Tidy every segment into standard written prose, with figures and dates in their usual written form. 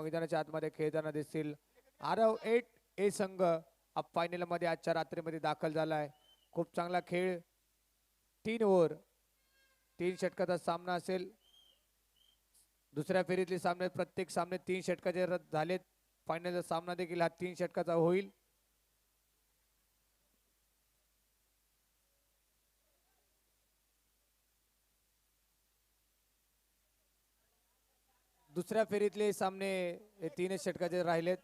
मैदानाच्या आतमध्ये खेळताना दिसतील. आरव 8 ए संघ फायनल मध्ये आजच्या रात्रीमध्ये दाखल झालाय. खूप चांगला खेळ. 3 ओव्हर 3 षटकाचा सामना असेल. दुसऱ्या फेरीतले सामने प्रत्येक सामने 3 षटकाचे झालेत. फायनलचा सामना देखील हा 3 षटकाचा होईल. दुसऱ्या फेरीतले सामने हे 3 षटकाचे राहिलेत.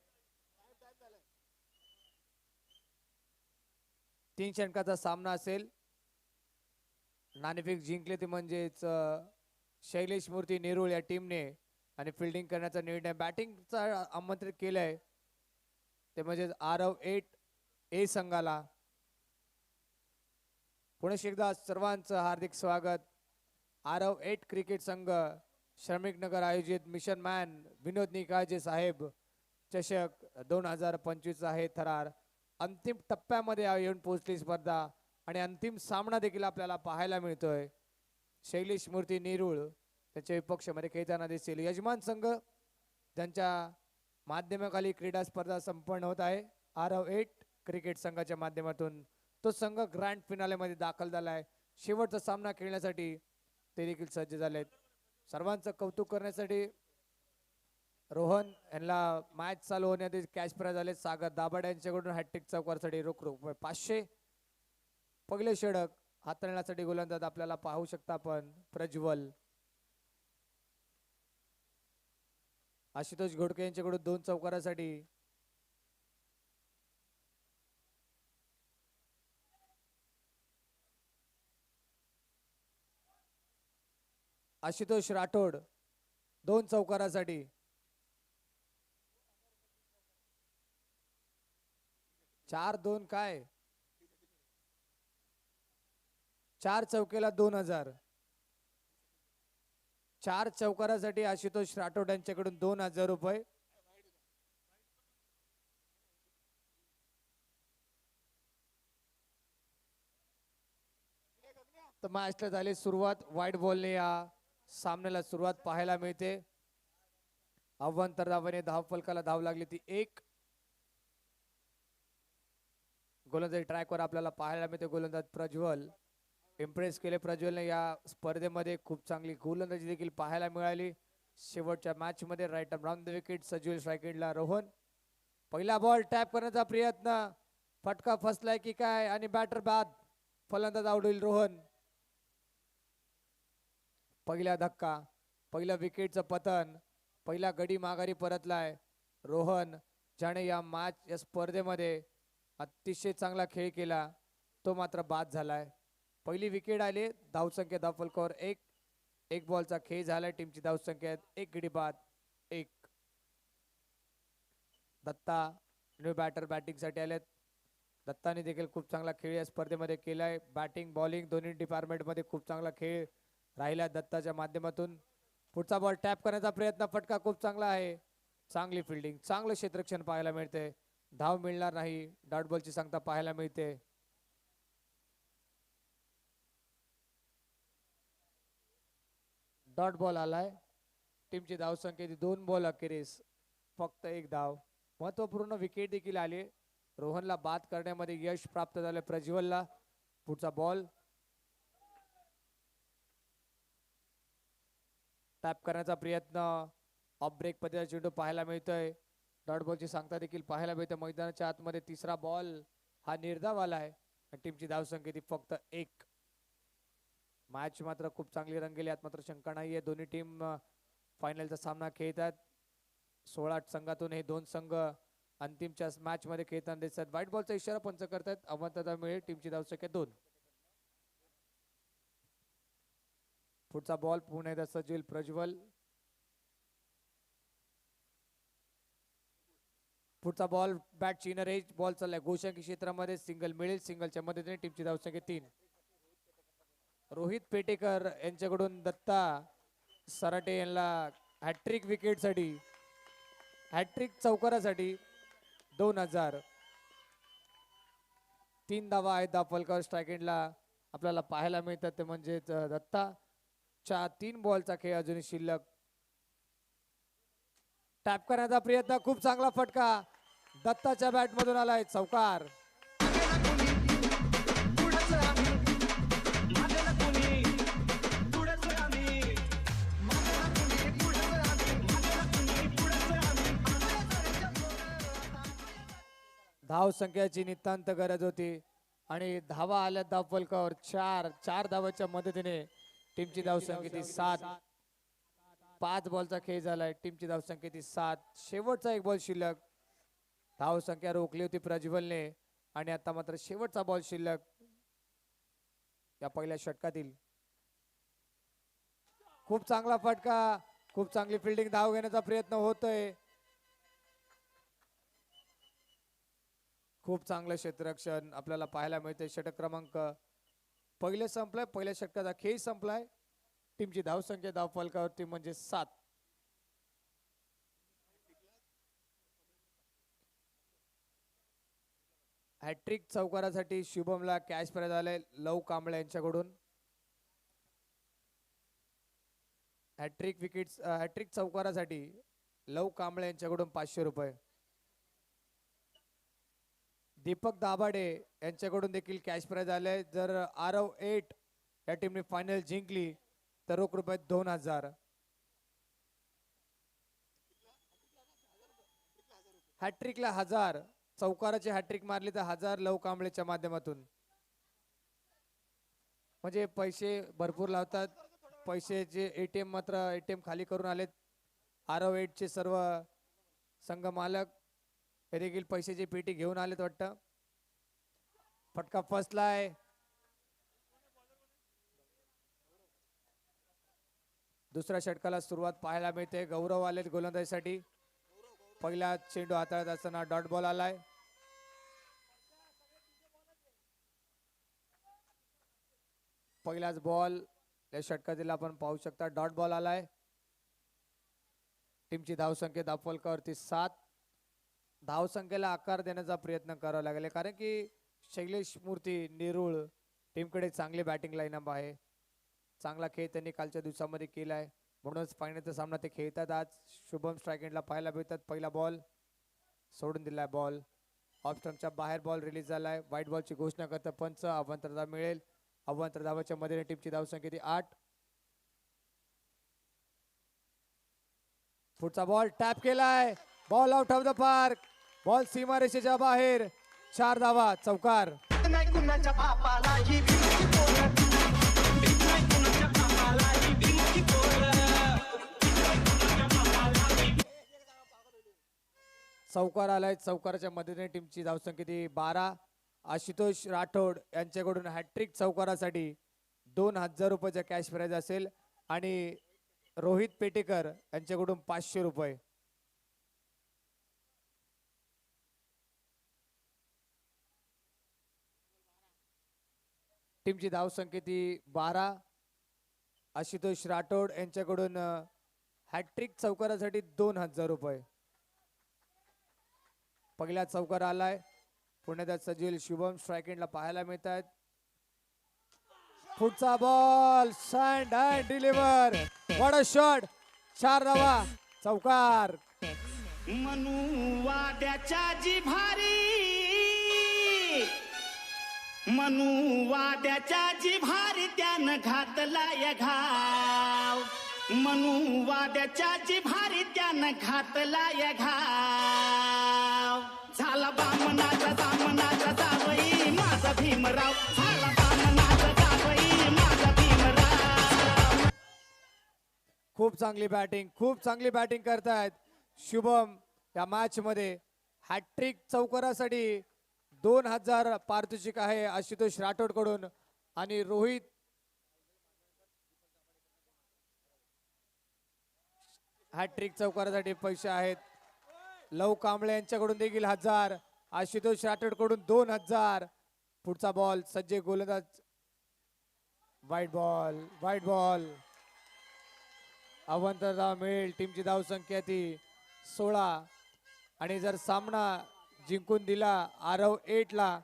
3 षटकाचा सामना असेल. नाणेफेक जिंकले ते म्हणजेच शैलेश मूर्ती नेरुळ या टीमने आणि फिल्डिंग करण्याचा निर्णय बॅटिंगचा आमंत्रित केलंय ते म्हणजेच आरव 8 ए संघाला. पुन्हा एकदा सर्वांचं हार्दिक स्वागत. आरव 8 क्रिकेट संघ श्रमिक नगर आयोजित मिशन मॅन विनोद निकाळजे साहेब चषक 2025 आहे. थरार अंतिम टप्प्यामध्ये येऊन पोहोचली स्पर्धा आणि अंतिम सामना देखील आपल्याला पाहायला मिळतोय. शैलेश मूर्ती नेरुळ त्याच्या विपक्षामध्ये खेळताना दिसतील. यजमान संघ ज्यांच्या माध्यमाखाली क्रीडा स्पर्धा संपन्न होत आहे आरव 8 क्रिकेट संघाच्या माध्यमातून तो संघ ग्रँड फिनालेमध्ये दाखल झाला आहे. शेवटचा सामना खेळण्यासाठी ते देखील सज्ज झालेत. सर्वांचं कौतुक करण्यासाठी रोहन यांना मॅच चालू होण्याआधी कॅश प्राइज आले. सागर दाभाडे यांच्याकडून हॅट्रिक चौकारासाठी रोख 500. पहिले षटक हाताळण्यासाठी गोलंदाज आपल्याला पाहू शकता आपण प्रज्वल. आशुतोष घोडके यांच्याकडून 2 चौकारासाठी आशुतोष राठोड 2 चौकारासाठी. 4-2 काय 4 चौकेला 2000. 4 चौकारासाठी आशुतोष राठोड यांच्याकडून 2000 रुपये. तर मॅचला झाली सुरुवात. व्हाईट बॉलने या सामन्याला सुरुवात पाहायला मिळते. अव्वंतर धावाने धाव फलकाला धाव लागली ती 1. गोलंदाजी ट्रॅकवर आपल्याला पाहायला मिळते. गोलंदाज प्रज्वल इम्प्रेस केले. प्रज्वलने या स्पर्धेमध्ये खूप चांगली गोलंदाजी देखील पाहायला मिळाली. शेवटच्या मॅच मध्ये राईट राऊंड द विकेट सजीव स्ट्रायकेटला रोहन. पहिला बॉल टॅप करण्याचा प्रयत्न. फटका फसलाय की काय आणि बॅटर बाद. फलंदाज आउट होईल रोहन. पहिला धक्का. पहिला विकेटचं पतन. पहिला गडी माघारी परतलाय रोहन ज्याने या स्पर्धेमध्ये अतिशय चांगला खेळ केला. तो मात्र बाद झालाय. पहिली विकेट आली. धावसंख्या धावफलकावर 1. 1 बॉलचा खेळ झालाय. टीमची धावसंख्या 1 गडी बाद 1. दत्ता न्यू बॅटर बॅटिंग साठी आलेत. दत्ताने देखील खूप चांगला खेळ या स्पर्धेमध्ये केलाय. बॅटिंग बॉलिंग दोन्ही डिपार्टमेंट मध्ये खूप चांगला खेळ राहिला दत्ताच्या माध्यमातून. पुढचा बॉल टॅप करण्याचा प्रयत्न. फटका खूप चांगला आहे. चांगली फिल्डिंग चांगलं क्षेत्ररक्षण पाहायला मिळते. धाव मिळणार नाही. डॉट बॉलची सांगता पाहायला मिळते. डॉट बॉल आलाय. टीमची धावसंख्या 2 बॉल अखेरीस फक्त 1 धाव. महत्वपूर्ण विकेट देखील आले. रोहनला बाद करण्यामध्ये यश प्राप्त झाले प्रज्वलला. पुढचा बॉल टॅप करण्याचा प्रयत्न. ऑफ ब्रेक पद्धतीचा चेंडू पाहायला मिळतोय. डॉट बॉलची सांगता देखील पाहायला मिळते. मैदानाच्या आतमध्ये तिसरा बॉल हा निर्धाव आलाय. टीमची धावसंख्या ती फक्त 1. मॅच मात्र खूप चांगली रंगलेली. यात मात्र शंका नाहीये. दोन्ही टीम फायनलचा सामना खेळतात. 16 संघातून हे 2 संघ अंतिमच्या मॅच मध्ये खेळताना दिसतात. व्हाईट बॉलचा इशारा पंच करतात. अवंतता मिळेल. टीमची धावसंख्या 2. पुढचा बॉल पुन्हा एकदा सजील प्रज्वल. पुढचा बॉल बॅट चीनर एज. बॉल चाललाय गोशांकी क्षेत्रामध्ये. सिंगल मिळेल. सिंगलच्या मदतीने टीमची धावसंख्या 3. रोहित पेटेकर यांच्याकडून दत्ता सराटे यांना हॅट्रिक विकेटसाठी हॅट्रिक चौकारासाठी 2000. 3 धावा आहेत धावफलकावर स्ट्रायकेटला आपल्याला पाहायला मिळतात. ते म्हणजे दत्ता 3 बॉलचा खेळ अजूनही शिल्लक. टॅप करण्याचा प्रयत्न, खूप चांगला फटका दत्ताच्या बॅट मधून आलाय, चौकार. धाव संख्याची नितांत गरज होती आणि धावा आल्या धाव फलकावर. चार धावाच्या मदतीने टीमची धाव संख्या 7. 5 बॉलचा खेळ झालाय. टीमची धाव संख्या 7. शेवटचा एक बॉल शिल्लक. धाव संख्या रोखली होती प्रज्वलने आणि आता मात्र शेवटचा बॉल शिल्लक या पहिल्या षटकातील. खूप चांगला फटका, खूप चांगली फिल्डिंग, धाव घेण्याचा प्रयत्न होतोय. खूप चांगलं क्षेत्ररक्षण आपल्याला पाहायला मिळते. षटक क्रमांक पहिले संपलाय, पहिल्या षटकाचा खेळ संपलाय. टीमची धाव संख्या धाव फलकावरती म्हणजे 7. हॅट्रिक चौकारासाठी शुभमला कॅश प्राइज आले लव कांबळे यांच्याकडून. हॅट्रिक चौकारासाठी लव कांबळे यांच्याकडून 500 रुपये. दीपक दाभाडे यांच्याकडून देखील कॅश प्राइज आले. जर आरव 8 या टीमने फायनल जिंकली तर रोख रुपये 2000. हॅट्रिकला 1000, चौकाराची हॅट्रिक मारली तर 1000 लव कांबळेच्या माध्यमातून. म्हणजे पैसे भरपूर लावतात. पैसेचे एटीएम मात्र एटीएम खाली करून आलेत. आरव 8 चे सर्व संघ मालक हे देखील पैशाची पेटी घेऊन आलेत वाटतं. फटका फसलाय. दुसऱ्या षटकाला सुरुवात पाहायला मिळते. गौरव आलेत गोलंदाजीसाठी. पहिला चेंडू हाताळत असताना डॉट बॉल आलाय. पहिलाच बॉल या षटकातील आपण पाहू शकता. डॉट बॉल आलाय. टीमची धाव संख्या धाव फलकावरती 7. धाव संख्येला आकार देण्याचा प्रयत्न करावा लागेल कारण की शैलेश मूर्ती नेरुळ टीमकडे चांगली बॅटिंग लाईनअप आहे. चांगला खेळ त्यांनी कालच्या दिवसामध्ये केलाय म्हणूनच फायनलचा सामना ते खेळतात आज. शुभम स्ट्राईक एंडला पाहायला मिळतात. पहिला बॉल सोडून दिलाय. बॉल ऑफ स्टंपच्या बाहेर बॉल रिलीज झालाय. व्हाईट बॉलची घोषणा करता पंच. अवांतर धाव मिळेल. अवांतर धावाच्या मदतीने टीमची धाव संख्या 8. पुढचा बॉल टॅप केलाय. Ball out of the park. Ball सीमारेषेच्या बाहेर. 4 धावा, चौकार. चौकार आलाय. चौकाराच्या मदतीने टीमची धावसंख्या 12. आशुतोष राठोड यांच्याकडून हॅट्रिक चौकारासाठी 2000 रुपयाचा कॅश प्राइज असेल आणि रोहित पेटेकर यांच्याकडून 500 रुपये. टीमची धावसंख्या 12. आशुतोष राठोड यांच्याकडून हॅट्रिक चौकारासाठी 2000 रुपये. पहिला चौकार आलाय. पुण्यात सजील शुभम स्ट्राईक एंडला पाहायला मिळत आहेत. पुढचा ball send and deliver. What a shot. 4 धावा, चौकार. मनू वाड्याच्या जिव्हारी, मनू वाड्याच्या जिव्हारी त्यानं घातला या घाव. मनू वाड्याच्या जिव्हारी त्यानं घातला या घाव. झाला बामणाचा दामणाचा जावई माझा भीमराव. झाला बामणाचा जावई माझा भीमराव. खूप चांगली बॅटिंग, खूप चांगली बॅटिंग करतायत शुभम या मॅच मध्ये. हॅट्रिक चौकारासाठी 2000 पारितोषिक आहे आशुतोष राठोड कडून आणि रोहित हॅट्रिक चौकारासाठी पैसे आहेत. लव कांबळे यांच्याकडून देखील 1000. आशुतोष राठोड कडून 2000. पुढचा बॉल सज्जे गोलंदाज. Wide ball, wide ball. अवांतर धाव मिळेल. टीमची धाव संख्या 16 आणि जर सामना जिंकून दिला आरव 8 ला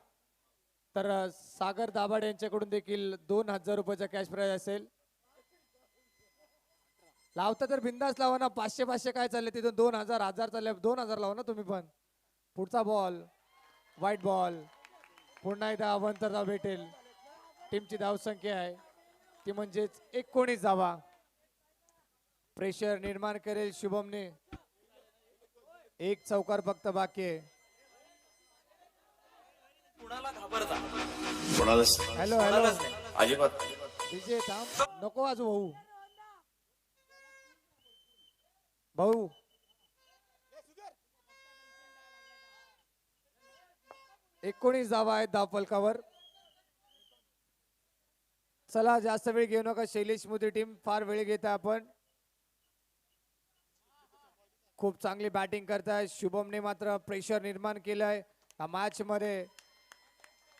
तर सागर दाभाडे यांच्याकडून देखील 2000 रुपयाचा कॅश प्राइज असेल. लावता तर बिंदास लावा ना. 500 काय चालले तिथून 2000 चालले. 2000 लावा ना तुम्ही पण. पुढचा बॉल वाईट बॉल. पुन्हा एकदा अवंतरराव भेटेल. टीमची धावसंख्या आहे ती म्हणजेच 19 धावा. प्रेशर निर्माण करेल शुभमने. एक चौकार फक्त बाकी आहे. कुणाला घाबरता कोणालाच हॅलो हॅलो अजिबात डीजे थांब नको वाजू भाऊ. भाऊ 19 धावा आहेत धावफलकावर. चला जास्त वेळ घेऊ नका. शैलेश मोदी टीम फार वेळ घेत आहे. आपण खूप चांगली बॅटिंग करताय. शुभमने मात्र प्रेशर निर्माण केलंय या मॅच मध्ये.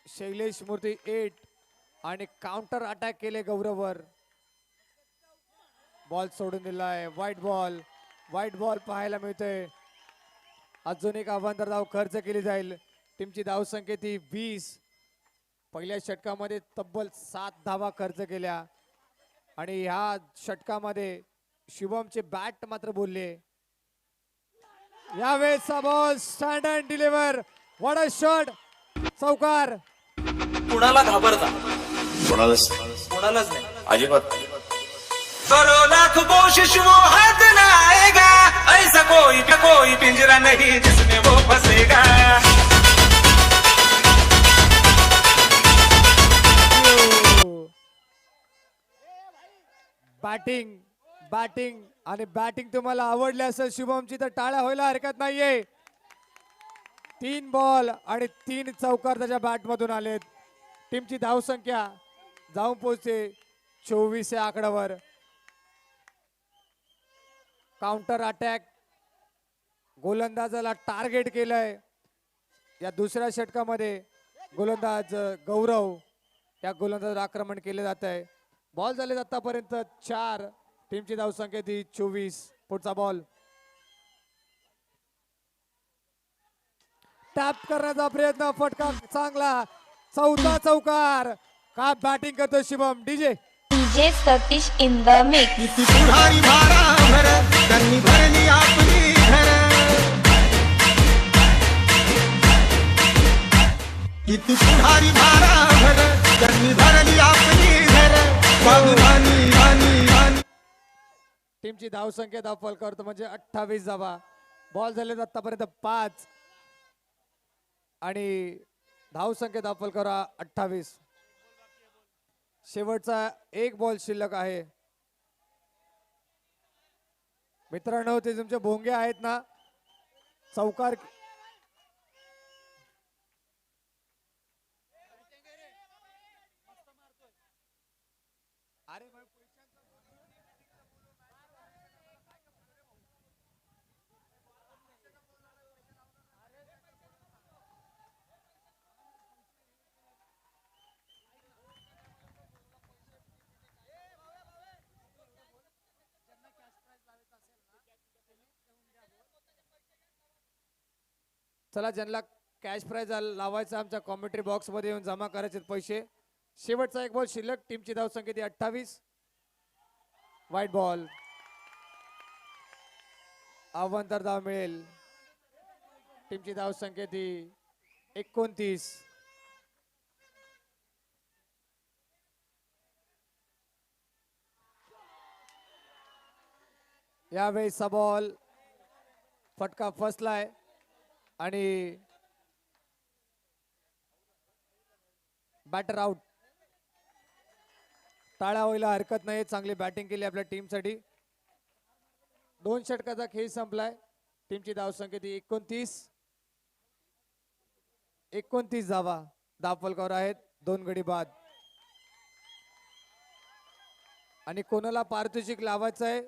शैलेश मूर्ती 8 आणि काउंटर अटॅक केले गौरववर. बॉल सोडून दिलाय. वाईट बॉल पाहायला मिळतोय. अजून एक अवांतर धाव खर्च केली जाईल. टीमची धावसंख्या ती 20. पहिल्या षटकामध्ये तब्बल 7 धावा खर्च केल्या आणि ह्या षटकामध्ये शुभमचे बॅट मात्र बोलले. यावेळेसचा ball stand and deliver. What a shot. चौकार. कुणाला घाबरता कोणालाच कोणालाच नाही. अजिबात करो लाख कोशिश वो हाथ ना आएगा ऐसा कोई पिंजरा नहीं जिसमें वो फंसेगा. बॅटिंग आणि बॅटिंग तुम्हाला आवडली असेल शुभमची तर टाळ्या व्हायला हरकत नाहीये. 3 बॉल आणि 3 चौकार त्याच्या बॅट मधून आलेत. टीमची धावसंख्या जाऊन पोहोचते 24 या आकड्यावर. काउंटर अटॅक गोलंदाजाला टार्गेट केलंय. या दुसऱ्या षटकामध्ये गोलंदाज गौरव या गोलंदाजावर आक्रमण केले जात आहे. बॉल झाले आतापर्यंत 4. टीमची धावसंख्या ती 24. पुढचा बॉल टॅप करण्याचा प्रयत्न. फटका चांगला. चौथा चौकार. का बॅटिंग करतो Shubham. DJ DJ Satish in the mix. किती पुढारी भाराभर त्यांनी भरली आपली घर. किती पुढारी भाराभर त्यांनी भरली आपली घर. वाणी वाणी वाणी. टीमची धावसंख्या धावफल करतो म्हणजे 28 धावा. बॉल झाले आतापर्यंत 5 आणि धावसंख्या धावफल करा 28. शेवटचा 1 बॉल शिल्लक आहे. मित्रांनो ते तुमचे भोंगे आहेत ना. चौकार चला ज्यांना कॅश प्राइज लावायचा आमच्या कॉमेंट्री बॉक्स मध्ये येऊन जमा करायचे पैसे. शेवटचा 1 बॉल शिल्लक. टीमची धावसंख्या ती 28. वाईट बॉल. अवांतर धाव मिळेल. टीमची धावसंख्या ती 29. यावेळेसचा बॉल फटका फसलाय आणि बॅटर आउट. टाळ्या व्हायला हरकत नाही. चांगली बॅटिंग केली आपल्या टीमसाठी. 2 षटकाचा खेळ संपलाय. टीमची धावसंख्या ती 29 धावा धावफलकावर आहेत. 2 गडी बाद. आणि कोणाला पारितोषिक लावायचं आहे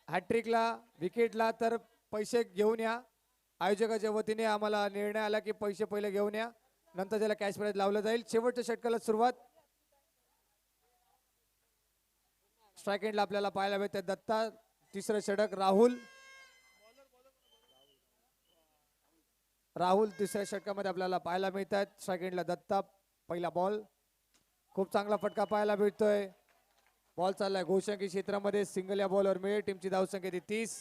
हॅट्रिकला विकेटला तर पैसे घेऊन या. आयोजकाच्या वतीने आम्हाला निर्णय आला की पैसे पहिले घेऊन या नंतर त्याला कॅश प्राइज लावलं जाईल. शेवटच्या षटकाला सुरुवात. स्ट्राइक एंडला आपल्याला पाहायला मिळते दत्ता. तिसरं षटक राहुल तिसऱ्या षटकामध्ये आपल्याला पाहायला मिळतात. स्ट्राइक एंडला दत्ता. पहिला बॉल. खूप चांगला फटका पाहायला मिळतोय. बॉल चाललाय घोषंकी क्षेत्रामध्ये सिंगल या बॉलवर मिळेल. टीमची धावसंख्या ती 30.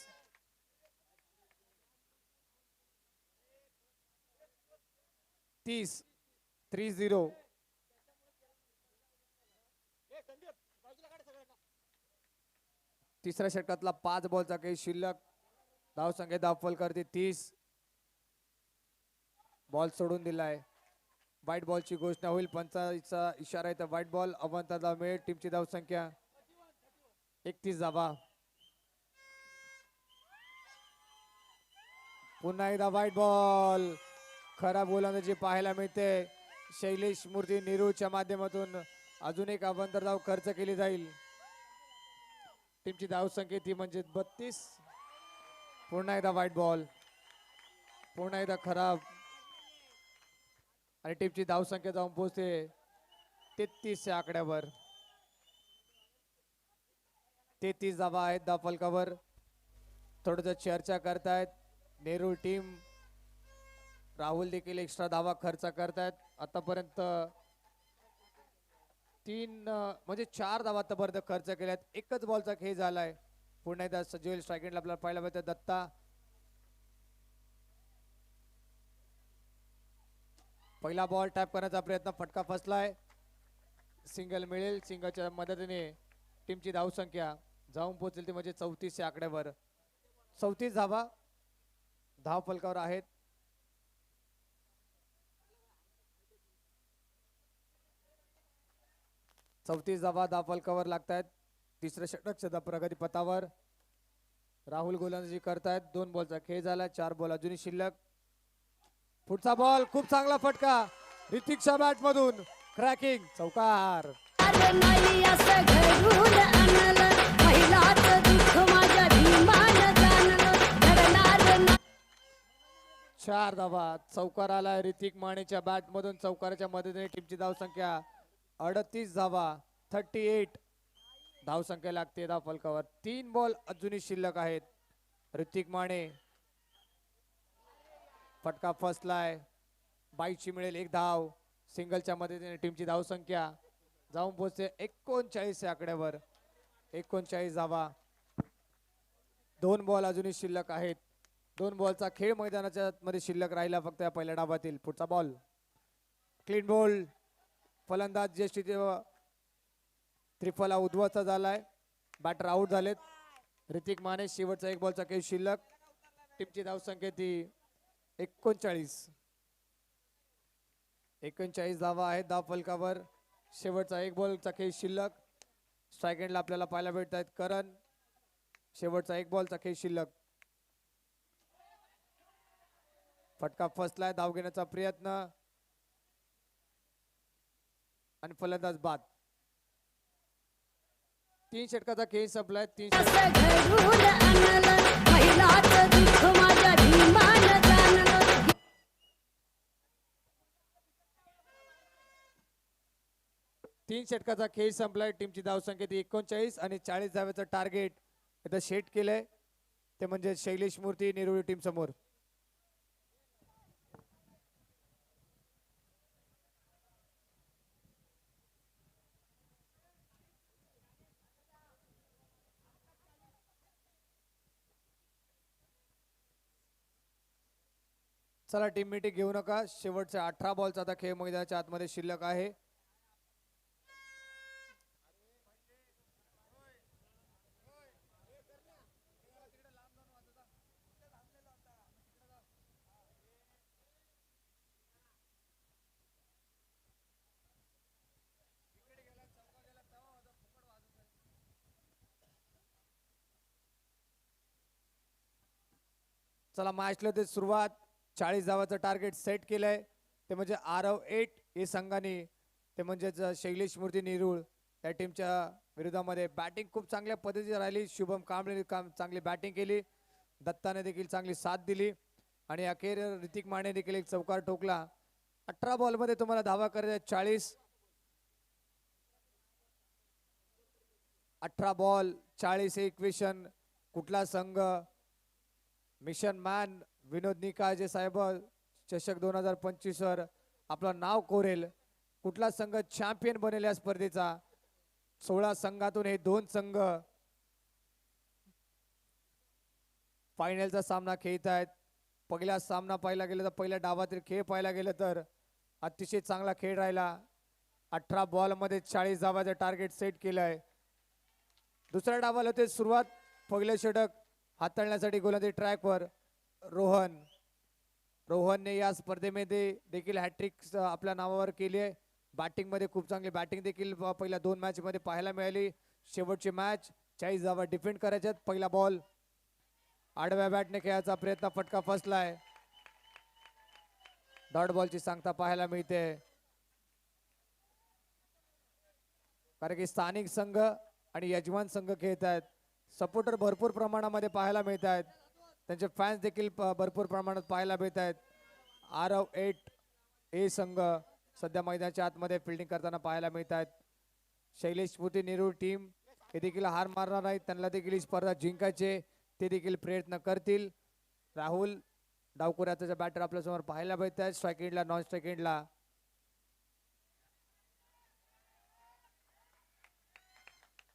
तीस 30. तिसऱ्या षटकातला 5 बॉलचा काही शिल्लक. धावसंख्या धावफल करते 30. बॉल सोडून दिलाय. व्हाईट बॉलची घोषणा होईल. पंचाचा इशारा आहे तर व्हाईट बॉल. अवंताला मिळेल. टीमची धावसंख्या 31 धावा. पुन्हा एकदा व्हाईट बॉल. खराब गोलंदाजी पाहायला मिळते. शैलेश मूर्ती नेरूळच्या माध्यमातून अजून एक अवंतर धाव खर्च केली जाईल. टीमची धावसंख्या ती म्हणजे 32. पुन्हा एकदा व्हाईट बॉल. पुन्हा एकदा खराब आणि टीमची धावसंख्या जाऊन पोहोचते 33 या आकड्यावर. 33 धावा आहेत धावफलकावर. थोडस चर्चा करतायत नेरूळ टीम. राहुल देखील एक्स्ट्रा धावा खर्च करतायत. आतापर्यंत 4 धावा आतापर्यंत खर्च केल्यात. एकच बॉलचा खेळ झालाय. पुन्हा एकदा सजीव स्ट्रायकेंडला आपल्याला पाहायला मिळतं दत्ता. पहिला बॉल टॅप करण्याचा प्रयत्न. फटका फसलाय. सिंगल मिळेल. सिंगलच्या मदतीने टीमची धावसंख्या जाऊन पोहोचेल ती म्हणजे 34 या आकड्यावर. 34 धावा धाव फलकावर आहेत. धावा धाव फलकावर लागतायत. तिसऱ्या षटकाच्या प्रगती पथावर राहुल गोलंदाजी करतायत. 2 बॉलचा खेळ झाला. 4 बॉल अजूनही शिल्लक. पुढचा बॉल खूप चांगला फटका ऋतिकच्या बॅट मधून. क्रॅकिंग चौकार. नाही असं घडून आणलं महिलाचं दुःख माझ्या भीमानं जाणलं घडणार नाही. 4 धावा. चौकार आलाय ऋतिक मानेच्या बॅट मधून. चौकाराच्या मदतीने टीमची धावसंख्या 38 धावा. 38 धावसंख्या लागते धाव फलकावर. 3 बॉल अजूनही शिल्लक आहेत. ऋतिक माने फटका फसलाय. 22ची मिळेल 1 धाव. सिंगलच्या मदतीने टीमची धावसंख्या जाऊन पोहोचते 39 या आकड्यावर. 39 धावा. 2 बॉल अजूनही शिल्लक आहेत. 2 बॉलचा खेळ मैदानाच्या मध्ये शिल्लक राहिला फक्त या पहिल्या डावातील. पुढचा बॉल क्लीन बॉल. फलंदाज ज्येष्ठ त्रिफला उद्ध्वस्त झालाय. बॅटर आउट झालेत. ऋतिक माने शेवटचा 1 बॉलचा खेळ शिल्लक. टीमची धावसंख्या ती 39. 39 धावा आहेत धाव फलकावर. शेवटचा 1 बॉलचा खेळ शिल्लक. स्ट्राईक एंडला आपल्याला पाहायला भेटत आहेत करण. शेवटचा 1 बॉलचा खेळ शिल्लक. फटका फसलाय. धाव घेण्याचा प्रयत्न आणि फलंदाज बाद. 3 षटकाचा खेळ संपलाय. 3 असं घडून आणलं महिलाचं दुःख माझ्या भीमानं जाणलं. 3 षटकाचा खेळ संपलाय. टीमची धावसंख्या ती 39 आणि 40 धाव्याचं टार्गेट इथं सेट केलंय. ते म्हणजे शैलेश मूर्ती नेरुळी टीम समोर. चला टीम मीटिंग घेऊ नका. शेवटच्या 18 बॉलचा आता खेळ मैदानाच्या आतमध्ये शिल्लक आहे. चला मॅचला ते सुरुवात. 40 धावाचं टार्गेट सेट केलंय. ते म्हणजे आरव 8 या संघाने ते म्हणजेच शैलेश मूर्ती नेरूळ या टीमच्या विरोधामध्ये बॅटिंग खूप चांगल्या पद्धतीने राहिली. शुभम कांबळेने चांगली बॅटिंग केली. दत्ताने देखील चांगली साथ दिली आणि अखेर ऋतिक माने देखील एक चौकार ठोकला. 18 बॉलमध्ये तुम्हाला धावा करायच्या 40. 18 बॉल 40 इक्वेशन. कुठला संघ मिशन मॅन विनोद निकाळजे साहेब चषक 2025 वर आपलं नाव कोरेल, कुठला संघ चॅम्पियन बनेल या स्पर्धेचा, 16 संघातून हे 2 संघ फायनलचा सामना खेळत आहेत. पहिला सामना पाहायला गेलं तर पहिल्या डावातील खेळ पाहायला गेलं तर अतिशय चांगला खेळ राहिला. 18 बॉल मध्ये 40 धावाचं टार्गेट सेट केलंय. दुसऱ्या डावाला होते सुरुवात. पहिलं षटक हाताळण्यासाठी गोलंदाजी ट्रॅकवर रोहनने या स्पर्धेमध्ये देखील हॅट्रिक आपल्या नावावर केली आहे. बॅटिंग मध्ये खूप चांगली बॅटिंग देखील पहिल्या 2 मॅच मध्ये पाहायला मिळाली. शेवटची मॅच 40 धावा डिफेंड करायच्यात. पहिला बॉल आडव्या बॅटने खेळायचा प्रयत्न, फटका फसलाय. डॉट बॉलची सांगता पाहायला मिळते. कारण की स्थानिक संघ आणि यजमान संघ खेळत आहेत. सपोर्टर भरपूर प्रमाणामध्ये पाहायला मिळत आहेत. त्यांचे फॅन्स देखील भरपूर प्रमाणात पाहायला मिळत आहेत. आरव 8 ए संघ सध्या मैदानाच्या आतमध्ये फिल्डिंग करताना पाहायला मिळत आहेत. शैलेश स्फूर्ती नेरूळ टीम हे देखील हार मारणार नाहीत. त्यांना देखील ही स्पर्धा जिंकायचे ते देखील प्रयत्न करतील. राहुल डावकुऱ्याचा बॅटर आपल्यासमोर पाहायला मिळत आहेत. स्ट्राईक एंडला, नॉन स्ट्राईक एंडला.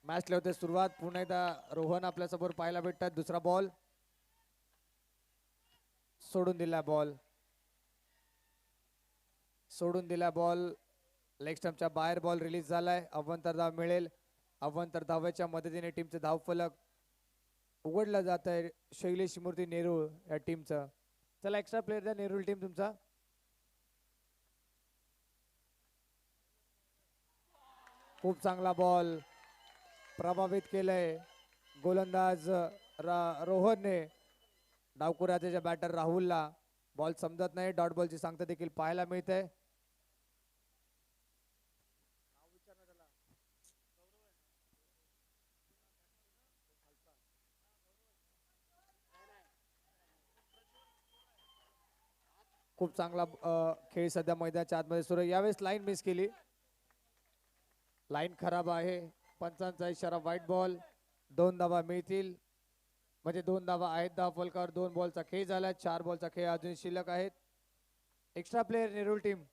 मॅच होते सुरुवात. पुन्हा एकदा रोहन आपल्यासमोर पाहायला भेटतात. दुसरा बॉल सोडून दिला बॉल लेग स्टंपच्या बाहेर बॉल रिलीज झालाय. अव्वंतर धाव मिळेल. अव्वंतर धावेच्या मदतीने टीमचे धावफलक उघडलं जात आहे. शैलेश मूर्ती नेरूळ या टीमचं. चला एक्स्ट्रा प्लेअर द्या नेरूळ टीम तुमचा. खूप चांगला बॉल प्रभावित केलंय गोलंदाज रोहनने. डावकुऱ्याच्या बॅटर राहुलला बॉल समजत नाही. डॉट बॉलची सांगता देखील पाहायला मिळते. खूप चांगला खेळ सध्या मैदानाच्या आतमध्ये सुरू. यावेळेस लाईन मिस केली. लाईन खराब आहे. पंचांचा इशारा व्हाईट बॉल. 2 धावा मिळतील म्हणजे 2 धावा आहेत धाव फलकावर. 2 बॉलचा खेळ झाला. 4 बॉलचा खेळ अजून शिल्लक आहेत. Extra player Nerul team.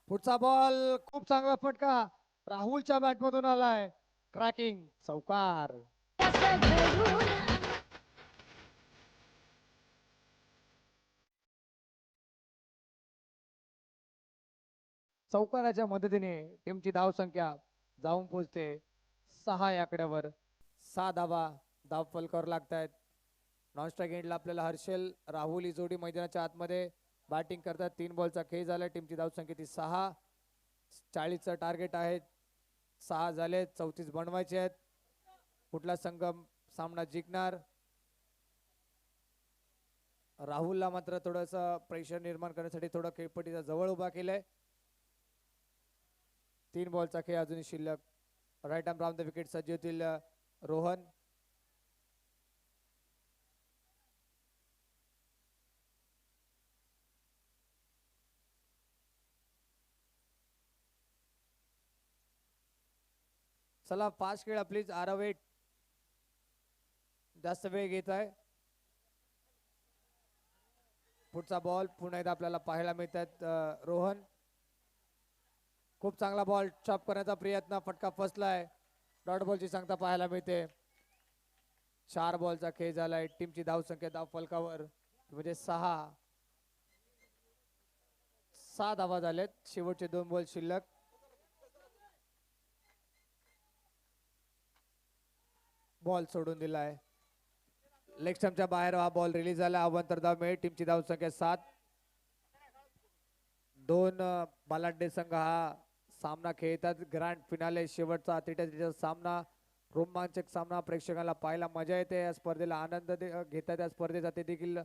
पुढचा बॉल खूप चांगला फटका राहुलच्या बॅट मधून आलाय. क्रॅकिंग चौकार. असं घडून चौकाराच्या मदतीने टीमची धाव संख्या जाऊन पोहोचते 6 या आकड्यावर. 6 धावा धाव फलकावर लागत आहेत. नॉन स्ट्राईक एंडला आपल्याला हर्षल राहुल ही जोडी मैदानाच्या आतमध्ये बॅटिंग करतात. 3 बॉलचा खेळ झाला. टीमची धाव संख्या ती 6. 40चं टार्गेट आहे. 6 झाले. 34 बनवायचे आहेत. कुठला संघ सामना जिंकणार? राहुलला मात्र थोडस प्रेशर निर्माण करण्यासाठी थोडं खेळपट्टीचा जवळ उभा केलाय. 3 बॉलचा खेळ अजूनही शिल्लक. Right arm round the wicket सज्ज होतील रोहन. चला फास्ट खेळ प्लीज. आरव 8 जास्त वेळ घेत आहे. पुढचा बॉल पुन्हा एकदा आपल्याला पाहायला मिळतात. रोहन खूप चांगला बॉल चॉप करण्याचा प्रयत्न, फटका फसलाय. डॉट बॉलची सांगता पाहायला मिळते. 4 बॉलचा खेळ झालाय. टीमची धाव संख्या धाव फलकावर म्हणजे 6 धावा झालेत. शेवटचे 2 बॉल शिल्लक. बॉल सोडून दिलाय. लेग स्टंपच्या बाहेर हा बॉल रिलीज झाला. अवांतर धाव मिळेल. टीमची धाव संख्या 7. 2 बलाढ्य संघ हा सामना खेळतात. ग्रँड फिनाले शेवटचा अतिथ्य सामना, रोमांचक सामना प्रेक्षकांना पाहायला मजा येते. या स्पर्धेला आनंद घेतात. या स्पर्धेचा ते देखील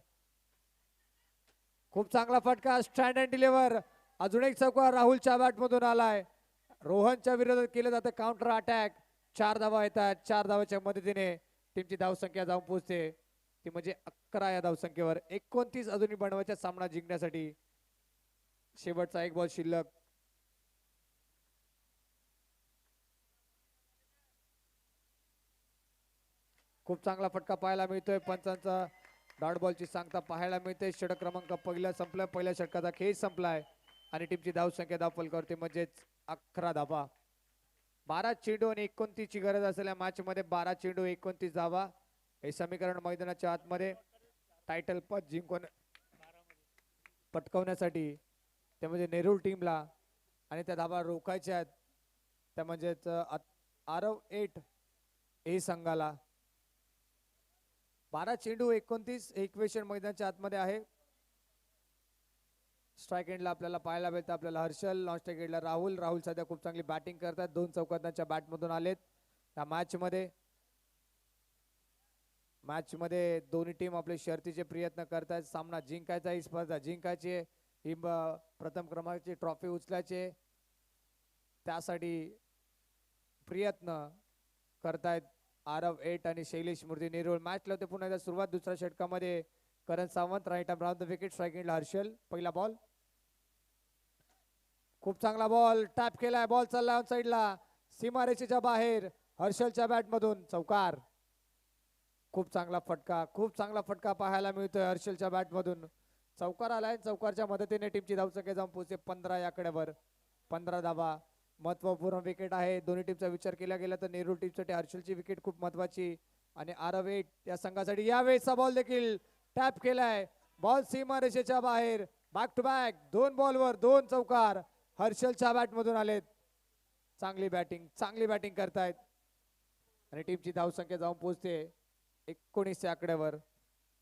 खूप चांगला फटका. Stand and deliver. अजून एक चौकार राहुलच्या बॅट मधून आलाय. रोहनच्या विरोधात केलं जातं काउंटर अटॅक. 4 धावा येतात. 4 धावाच्या मदतीने टीमची धावसंख्या जाऊन पोहोचते ती म्हणजे 11 या धावसंख्येवर. 29 अजूनही बनवायचा सामना जिंकण्यासाठी. शेवटचा 1 बॉल शिल्लक. खूप चांगला फटका पाहायला मिळतोय. पंचांचा डॉट बॉलची सांगता पाहायला मिळते. षटक क्रमांक पहिला संपला. पहिल्या षटकाचा खेळ संपलाय. आणि टीमची धावसंख्या धावफलकावरती म्हणजेच 11 धावा. 12 चेंडू आणि 29 ची गरज असलेल्या मॅच मध्ये 12 चेंडू 29 धावा हे समीकरण मैदानाच्या आतमध्ये टायटल पद जिंकून पटकावण्यासाठी ते म्हणजे नेरूळ टीमला आणि त्या धावा रोखायच्या आहेत त्या म्हणजेच आरव 8 ए संघाला. 12 चेंडू 29 इक्वेशन मैदानाच्या आतमध्ये आहे. स्ट्राईक एंडला आपल्याला पाहायला मिळतं आपल्याला हर्षल, नॉन स्ट्राईक एंडला राहुल सध्या खूप चांगली बॅटिंग करतात. 2 चौकांच्या बॅट मधून आलेत या मॅच मध्ये दोन्ही टीम आपले शर्तीचे प्रयत्न करतात. सामना जिंकायचा, ही स्पर्धा जिंकायची, ही प्रथम क्रमांकाची ट्रॉफी उचलायचे त्यासाठी प्रयत्न करतायत आरव 8 आणि शैलेश मूर्ती नेरूळ. मॅच लावते पुन्हा एकदा सुरुवात दुसऱ्या षटकामध्ये. Karan Sawant right arm round the wicket, strike एंडला हर्षल. पहिला बॉल, खूप चांगला बॉल टॅप केलाय, बॉल चालला ऑन साइडला सीमारेषेच्या बाहेर. हर्षलच्या बॅट मधून चौकार. खूप चांगला फटका पाहायला मिळतोय हर्षलच्या बॅट मधून. चौकार आलाय, चौकारच्या मदतीने टीमची धावसंख्या जाऊन पोहोचते 15 या आकड्यावर. 15 धावा महत्वपूर्ण विकेट आहे. दोन्ही टीमचा विचार केला गेला तर नेरूळ टीमसाठी हर्षलची विकेट खूप महत्वाची आणि आरव 8 या संघासाठी यावेळेचा बॉल देखील टॅप केलाय. बॉल सीमारेषेच्या बाहेर. बॅक टू बॅक 2 बॉलवर 2 चौकार हर्षलच्या बॅट मधून आलेत. चांगली बॅटिंग करतायत आणि टीमची धावसंख्या जाऊन पोहोचते 19 या आकड्यावर.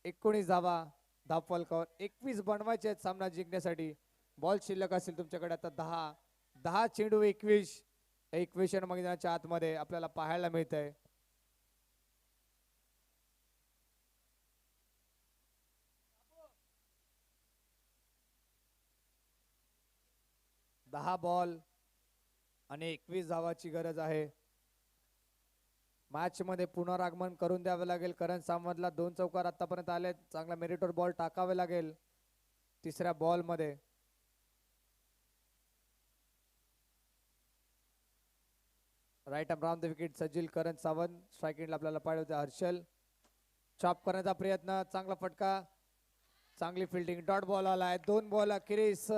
19 धावा धावफलकावर 21 बनवायचे आहेत सामना जिंकण्यासाठी. बॉल शिल्लक असेल तुमच्याकडे आता 10 चेंडू 21 मैदानाच्या आतमध्ये आपल्याला पाहायला मिळत आहे. दहा बॉल आणि 21 धावाची गरज आहे. मॅच मध्ये पुनरागमन करून द्यावे लागेल. करण सावंतला 2 चौकार आतापर्यंत आले. चांगला मेरिटवर बॉल टाकावे लागेल तिसऱ्या बॉल मध्ये. Right arm round the wicket सज्जील करण सावंत. स्ट्राईक एंडला आपल्याला पाहिजे हर्षल. चॉप करण्याचा प्रयत्न, चांगला फटका, चांगली फिल्डिंग. डॉट बॉल आलाय. 2 बॉल अखेरीस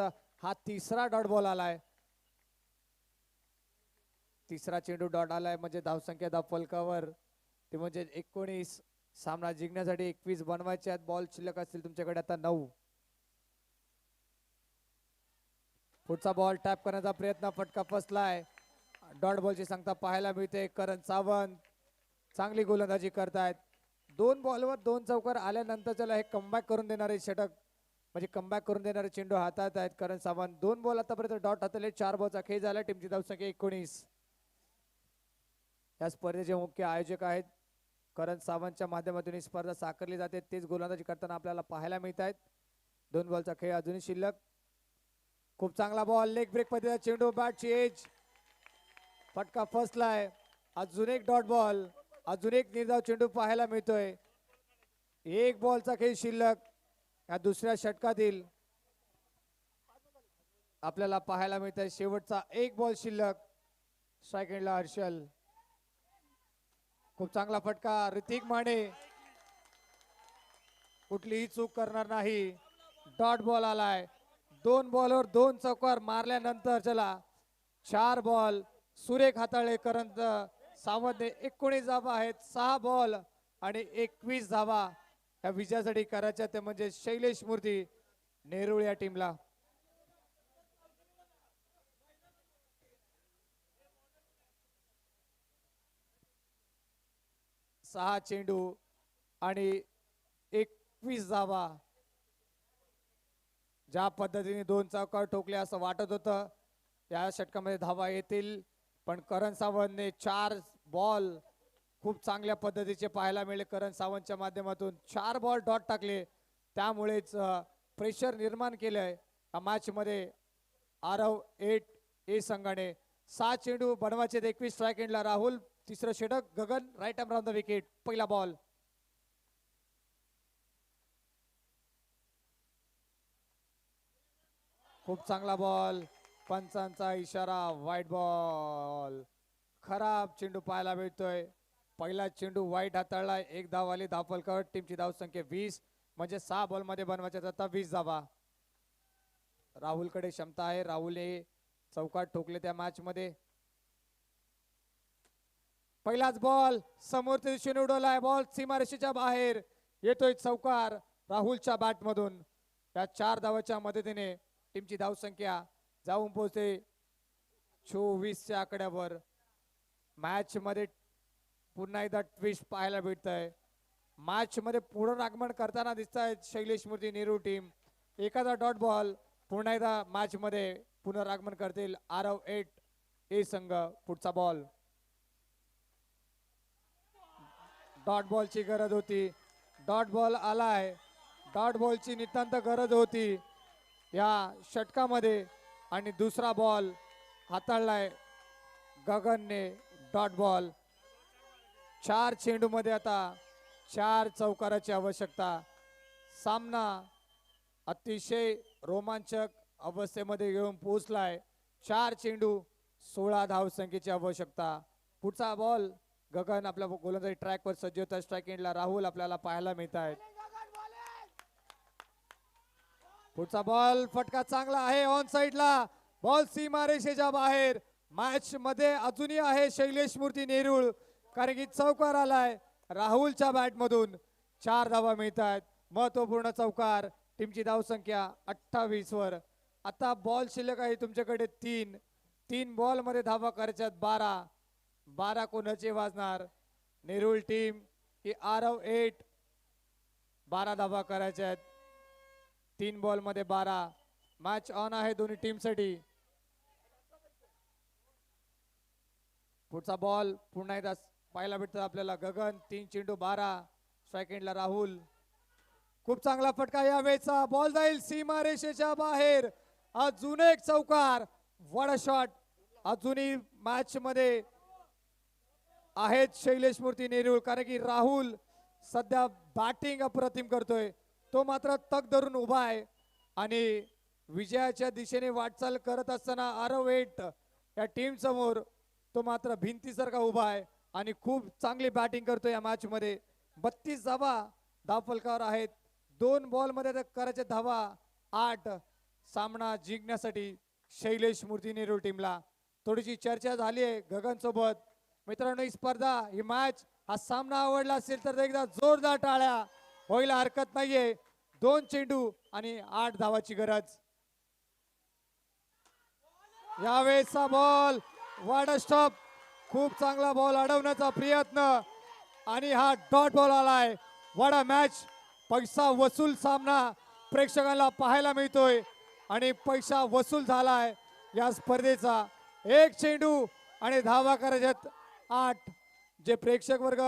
हा तिसरा डॉट बॉल आलाय. तिसरा चेंडू डॉट आलाय म्हणजे धावसंख्या धावफलकावर ते म्हणजे 19. सामना जिंकण्यासाठी 21 बनवायचे आहेत. बॉल शिल्लक असतील तुमच्याकडे आता 9. पुढचा बॉल टॅप करण्याचा प्रयत्न, फटका फसलाय. डॉट बॉलची सांगता पाहायला मिळते. करण सावंत चांगली गोलंदाजी करतायत. 2 बॉलवर 2 चौकार आल्यानंतर त्याला हे कमबॅक करून देणारे षटक म्हणजे कमबॅक करून देणारे चेंडू हातात आहेत करण सावंत. 2 बॉल आतापर्यंत डॉट हाताले. 4 बॉलचा खेळ झाला. टीमची धावसंख्या 19. या स्पर्धेचे मुख्य आयोजक आहेत करण सावंतच्या माध्यमातून ही स्पर्धा साकारली जाते. तेच गोलंदाजी करताना आपल्याला पाहायला मिळत आहेत. 2 बॉलचा खेळ अजूनही शिल्लक. खूप चांगला बॉल, लेग ब्रेक पद्धतीचा चेंडू, बॅटची एज, फटका फसलाय. अजून एक डॉट बॉल, अजून एक निर्धाव चेंडू पाहायला मिळतोय. 1 बॉलचा खेळ शिल्लक या दुसऱ्या षटकातील आपल्याला पाहायला मिळत आहे. शेवटचा 1 बॉल शिल्लक. स्ट्राईक एंडला हर्षल. खूप चांगला फटका, ऋतिक माने कुठलीही चूक करणार नाही. डॉट बॉल आलाय. 2 बॉलवर 2 चौकार मारल्यानंतर चला 4 बॉल सुरेख हाताळले करण सावंतने. 19 धावा आहेत. 6 बॉल आणि 21 धावा या विजयासाठी करायच्या ते म्हणजे शैलेश मूर्ती नेरूळ या टीमला. सहा चेंडू आणि 21 धावा. ज्या पद्धतीने 2 चौकार ठोकले असं वाटत होतं या षटकामध्ये धावा येतील, पण करण सावंतने 4 बॉल खूप चांगल्या पद्धतीचे पाहायला मिळाले. करण सावंतच्या माध्यमातून 4 बॉल डॉट टाकले, त्यामुळेच प्रेशर निर्माण केलंय या मॅच मध्ये. आरव 8 ए संघाने 6 चेंडू बनवायचे. 21 स्ट्राईक एंडला राहुल. तिसरं षटक Gagan. Right arm round the wicket. पहिला बॉल, खूप चांगला बॉल, पंचांचा इशारा, वाईट बॉल. खराब चेंडू पाहायला मिळतोय. पहिला चेंडू वाईट हाताळला. 1 धाव आली धावफलकावर. टीमची धावसंख्या 20 म्हणजे 6 बॉल मध्ये बनवायच्या आता 20 धावा. राहुलकडे क्षमता आहे. राहुलने चौकात ठोकले त्या मॅच मध्ये. पहिलाच बॉल समोरच्या दिशेने उडवलाय. बॉल सीमारेषेच्या बाहेर येतोय. चौकार राहुलच्या बॅट मधून. या 4 धावाच्या मदतीने टीमची धावसंख्या जाऊन पोहोचते 24च्या आकड्यावर. मॅच मध्ये पुन्हा एकदा ट्विस्ट पाहायला भेटतंय. मॅच मध्ये पुनरागमन करताना दिसत आहेत शैलेश मूर्ती नेहरू टीम. एखादा डॉट बॉल पुन्हा एकदा मॅच मध्ये पुनरागमन करतील आरव 8 ए संघ. पुढचा बॉल डॉट बॉलची गरज होती. डॉट बॉल आलाय. डॉट बॉलची नितांत गरज होती या षटकामध्ये आणि दुसरा बॉल हाताळलाय गगनने. Dot ball. 4 चेंडू मध्ये आता 4 चौकाराची आवश्यकता. सामना अतिशय रोमांचक अवस्थेमध्ये घेऊन पोहोचलाय. 4 चेंडू 16 धावसंख्येची आवश्यकता. पुढचा बॉल गगन आपल्या गोलंदाजी ट्रॅकवर सज्ज होता. स्ट्राईक एंडला राहुल आपल्याला पाहायला मिळत आहेत. पुढचा बॉल फटका चांगला आहे ऑन साइडला. बॉल सीमारेषेच्या बाहेर. मॅच मध्ये अजूनही आहे शैलेश मूर्ती नेरूळ, कारण की चौकार आलाय राहुलच्या बॅट मधून. 4 धावा मिळत आहेत. महत्वपूर्ण चौकार. टीमची धावसंख्या 28 वर. आता बॉल शिल्लक आहे तुमच्याकडे 3 बॉल मध्ये धावा करायच्यात 12 कोणाचे वाजणार. नेरूळ टीम ही आरव 8 12 धावा करायच्या आहेत. 3 बॉल मध्ये 12. मॅच ऑन आहे दोन्ही टीम साठी. पुढचा बॉल पुन्हा एकदा पाहायला भेटतं आपल्याला. गगन 3 चेंडू 12. स्ट्राईक एंडला राहुल. खूप चांगला फटका यावेळेचा. बॉल जाईल सीमारेषेच्या बाहेर. अजून एक चौकार. वड शॉट. अजूनही मॅच मध्ये आहेत शैलेश मूर्ती नेरूळ, कारण की राहुल सध्या बॅटिंग अप्रतिम करतोय. तो मात्र तग धरून उभा आहे आणि विजयाच्या दिशेने वाटचाल करत असताना आरव 8 या टीम समोर तो मात्र भिंतीसारखा उभा आहे आणि खूप चांगली बॅटिंग करतोय या मॅच मध्ये. 32 धावा धावफलकावर आहेत. 2 बॉल मध्ये करायचे धावा 8. सामना जिंकण्यासाठी शैलेश मूर्ती नेरूळ टीमला. थोडीशी चर्चा झाली आहे गगन सोबत. मित्रांनो, ही स्पर्धा, ही मॅच, हा सामना आवडला असेल तर एकदा जोरदार टाळ्या व्हायला हरकत नाहीये. 2 चेंडू आणि 8 धावाची गरज. यावेळेचा बॉल वाड स्टॉप. खूप चांगला बॉल अडवण्याचा प्रयत्न आणि हा डॉट बॉल आलाय. वडा मॅच. पैसा वसूल सामना प्रेक्षकांना पाहायला मिळतोय आणि पैसा वसूल झालाय या स्पर्धेचा. 1 चेंडू आणि धावा करायच्यात 8. जे प्रेक्षक वर्ग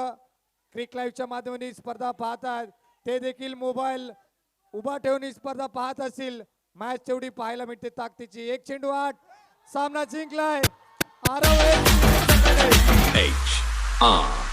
क्रिक लाईव्हच्या माध्यमातून स्पर्धा पाहतात ते देखील मोबाईल उभा ठेवून ही स्पर्धा पाहत असतील. मॅच तेवढी पाहायला मिळते ताकदीची. 1 चेंडू 8. सामना जिंकलाय आरव 8.